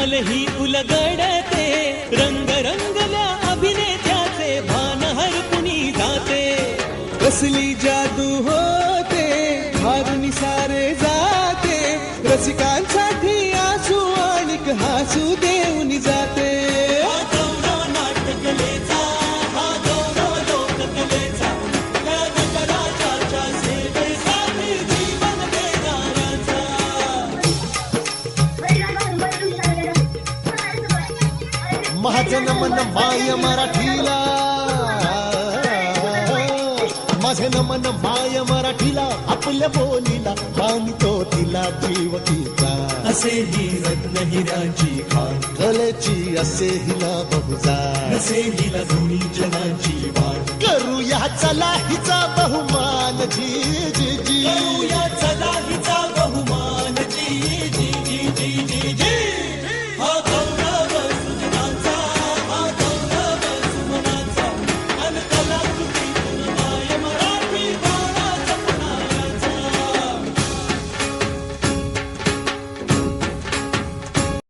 कमल ही उलगडते, रंग रंगल्या अभिनेत्याचे भान हरपुनी जाते. कसली जादू होते, भारून सारे जाते, रसिकांसाठी आसू आणि हसू देऊन जाते. हा गौरव नाट्यकलेचा, हा गौरव लोककलेचा, या नटराजाच्या सेवेसाठी जीवन देणाऱ्याचा. माझं नमन माय मराठीला, माझे नमन माय मराठीला, आपल्या बोलीला मानतो तिला जीव तिचा. असे ही रत्न हिराची खान, कलेची असे हिला बहुजार, असे हिला दोन्ही जनाची वाट. करूया चला हिचा बहुमान जी जी जी. करूया चला हिचा बहुमान जी